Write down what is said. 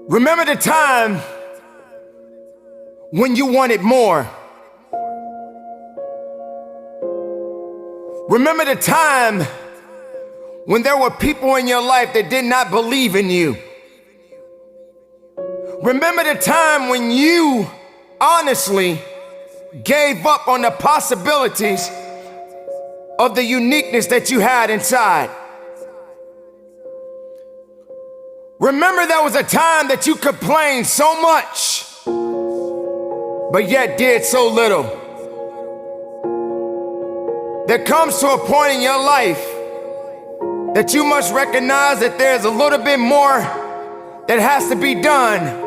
Remember the time when you wanted more. Remember the time when there were people in your life that did not believe in you. Remember the time when you honestly gave up on the possibilities of the uniqueness that you had inside. Remember there was a time that you complained so much, but yet did so little. There comes to a point in your life that you must recognize that there's a little bit more that has to be done